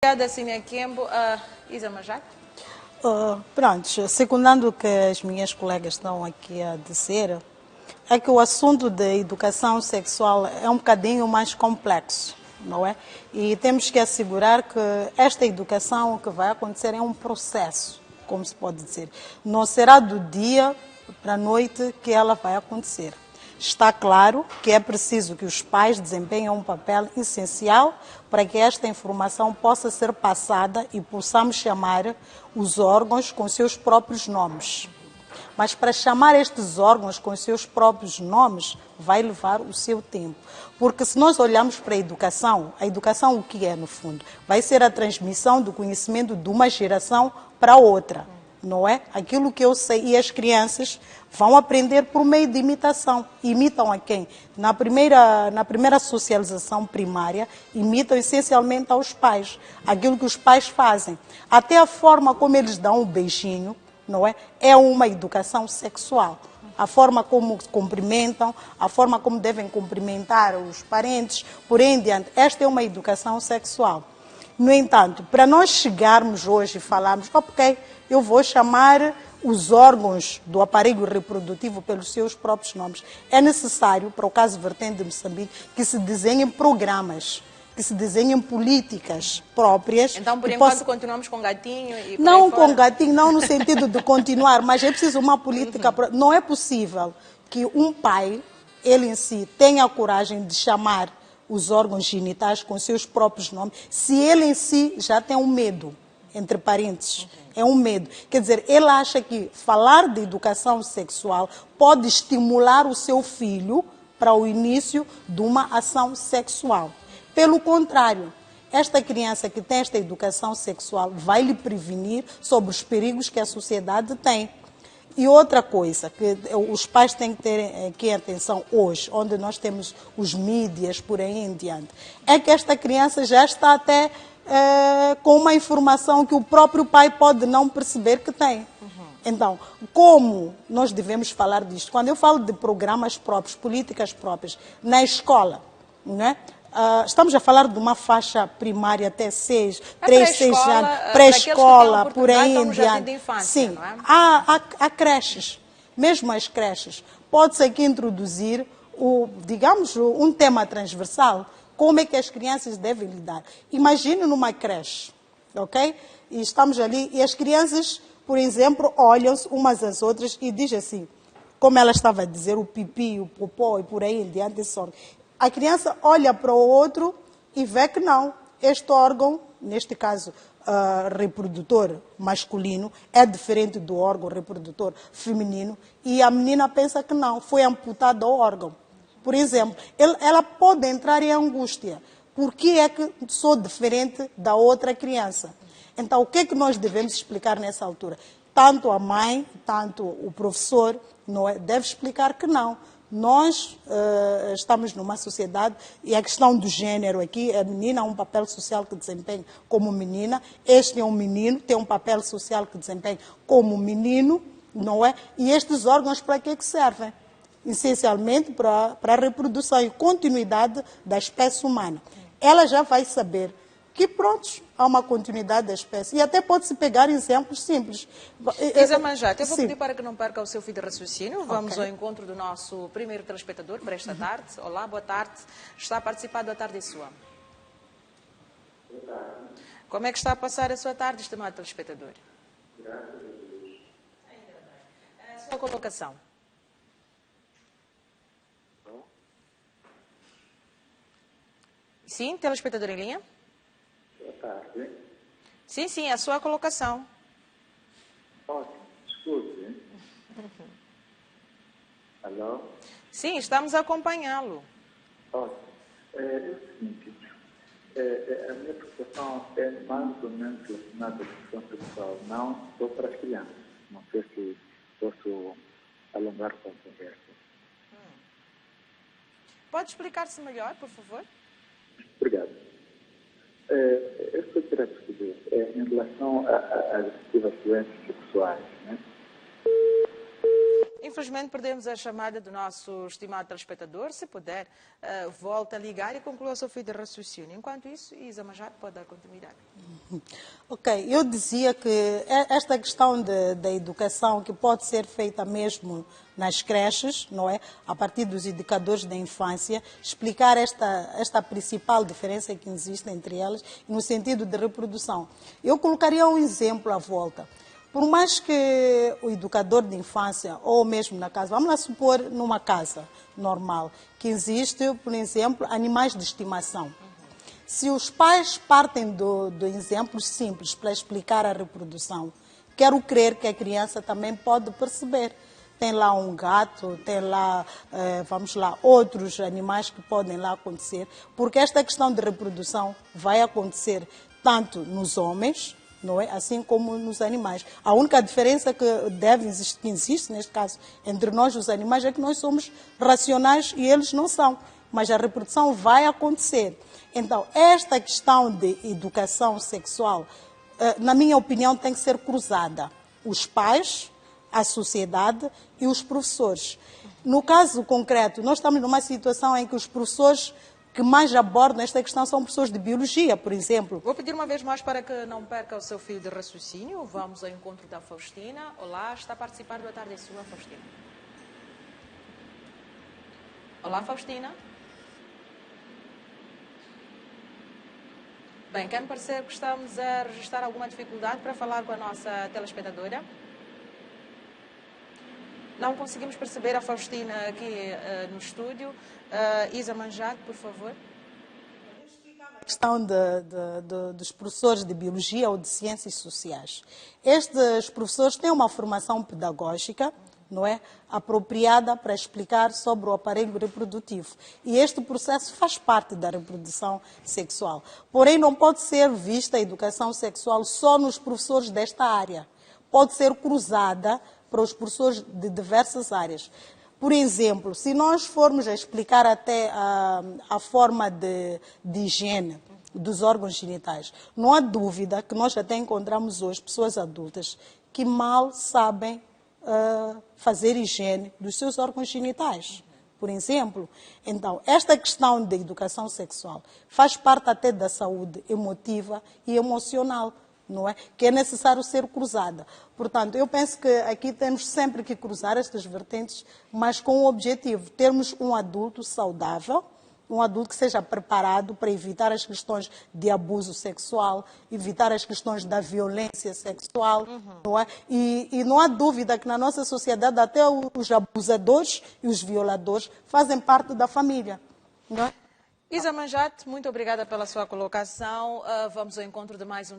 Obrigada, Cine Kembo. Isa Majak? Pronto, secundando o que as minhas colegas estão aqui a dizer, é que o assunto da educação sexual é um bocadinho mais complexo, não é? E temos que assegurar que esta educação, o que vai acontecer é um processo, como se pode dizer. Não será do dia para a noite que ela vai acontecer. Está claro que é preciso que os pais desempenhem um papel essencial para que esta informação possa ser passada e possamos chamar os órgãos com seus próprios nomes. Mas para chamar estes órgãos com seus próprios nomes vai levar o seu tempo. Porque se nós olharmos para a educação o que é no fundo? Vai ser a transmissão do conhecimento de uma geração para outra. Não é? Aquilo que eu sei. E as crianças vão aprender por meio de imitação. Imitam a quem? Na primeira socialização primária, imitam essencialmente aos pais. Aquilo que os pais fazem. Até a forma como eles dão um beijinho, não é? É uma educação sexual. A forma como se cumprimentam, a forma como devem cumprimentar os parentes, por aí em diante. Esta é uma educação sexual. No entanto, para nós chegarmos hoje e falarmos, ok, eu vou chamar os órgãos do aparelho reprodutivo pelos seus próprios nomes. É necessário, para o caso vertente de Moçambique, que se desenhem programas, que se desenhem políticas próprias. Então, por enquanto, continuamos com gatinho e por não aí fora? Com gatinho, não no sentido de continuar, mas é preciso uma política. Não é possível que um pai, ele em si, tenha a coragem de chamar os órgãos genitais com seus próprios nomes, se ele em si já tem um medo, entre parênteses. É um medo. Quer dizer, ele acha que falar de educação sexual pode estimular o seu filho para o início de uma ação sexual. Pelo contrário, esta criança que tem esta educação sexual vai lhe prevenir sobre os perigos que a sociedade tem. E outra coisa que os pais têm que ter aqui atenção hoje, onde nós temos os mídias por aí em diante, é que esta criança já está até com uma informação que o próprio pai pode não perceber que tem. Então, como nós devemos falar disto? Quando eu falo de programas próprios, políticas próprias, na escola, não é? Estamos a falar de uma faixa primária até 6, 3, 6 anos, pré-escola, por aí em diante. Infância, sim, não é? há creches, mesmo as creches. Pode-se aqui introduzir, digamos, um tema transversal. Como é que as crianças devem lidar? Imagine numa creche, ok? E estamos ali e as crianças, por exemplo, olham-se umas às outras e dizem assim, como ela estava a dizer, o pipi, o popó e por aí em diante. A criança olha para o outro e vê que não. Este órgão, neste caso reprodutor masculino, é diferente do órgão reprodutor feminino e a menina pensa que não, foi amputado o órgão. Por exemplo, ela pode entrar em angústia. Por que é que sou diferente da outra criança? Então, o que é que nós devemos explicar nessa altura? Tanto a mãe, tanto o professor, deve explicar que não. Nós estamos numa sociedade e a questão do gênero aqui, a menina há um papel social que desempenha como menina, este é um menino, tem um papel social que desempenha como menino, não é? E estes órgãos para que servem? Essencialmente para a reprodução e continuidade da espécie humana. Ela já vai saber que, pronto, há uma continuidade da espécie. E até pode-se pegar exemplos simples. Isa Majak, eu vou pedir para que não perca o seu fio de raciocínio. Vamos ao encontro do nosso primeiro telespectador para esta tarde. Olá, boa tarde. Está a participar da tarde sua. Boa tarde. Como é que está a passar a sua tarde, estimado telespectador? Graças a Deus. A sua colocação. Sim, telespectador em linha? Boa tarde. Sim, a sua colocação. Ótimo, desculpe. Alô? Sim, estamos a acompanhá-lo. Ótimo. É o seguinte, a minha preocupação é mais ou menos relacionada à educação sexual, não só para as crianças. Não sei se posso alongar com a conversa. Pode explicar-se melhor, por favor? Obrigado. Eu sou direto em relação às respectivas doenças sexuais, né? Infelizmente perdemos a chamada do nosso estimado telespectador. Se puder, volta a ligar e conclua o seu fio de raciocínio. Enquanto isso, Isa Manjate pode dar continuidade. Ok, eu dizia que esta questão da educação, que pode ser feita mesmo nas creches, não é? A partir dos indicadores da infância, explicar esta principal diferença que existe entre elas no sentido de reprodução. Eu colocaria um exemplo à volta. Por mais que o educador de infância, ou mesmo na casa, vamos lá supor numa casa normal, que existe, por exemplo, animais de estimação. Se os pais partem do exemplo simples para explicar a reprodução, quero crer que a criança também pode perceber. Tem lá um gato, tem lá, outros animais que podem lá acontecer, porque esta questão de reprodução vai acontecer tanto nos homens, não é? Assim como nos animais. A única diferença que existe neste caso entre nós e os animais é que nós somos racionais e eles não são. Mas a reprodução vai acontecer. Então, esta questão de educação sexual, na minha opinião, tem que ser cruzada. Os pais, a sociedade e os professores. No caso concreto, nós estamos numa situação em que os professores que mais abordam esta questão são professores de biologia, por exemplo. Vou pedir uma vez mais para que não perca o seu fio de raciocínio. Vamos ao encontro da Faustina. Olá, está a participar do A Tarde é Sua, Faustina. Olá, Faustina. Bem, quer me parecer que estamos a registrar alguma dificuldade para falar com a nossa telespectadora? Não conseguimos perceber a Faustina aqui no estúdio. Isa Manjate, por favor. A questão dos professores de biologia ou de ciências sociais. Estes professores têm uma formação pedagógica, não é, apropriada para explicar sobre o aparelho reprodutivo. E este processo faz parte da reprodução sexual. Porém, não pode ser vista a educação sexual só nos professores desta área. Pode ser cruzada para os professores de diversas áreas. Por exemplo, se nós formos a explicar até a forma de higiene dos órgãos genitais, não há dúvida que nós até encontramos hoje pessoas adultas que mal sabem fazer higiene dos seus órgãos genitais, por exemplo. Então, esta questão da educação sexual faz parte até da saúde emotiva e emocional, não é? Que é necessário ser cruzada. Portanto, eu penso que aqui temos sempre que cruzar estas vertentes, mas com o objetivo, termos um adulto saudável, um adulto que seja preparado para evitar as questões de abuso sexual, evitar as questões da violência sexual, não é? E não há dúvida que na nossa sociedade até os abusadores e os violadores fazem parte da família, não é? Isa Manjate, muito obrigada pela sua colocação. Vamos ao encontro de mais um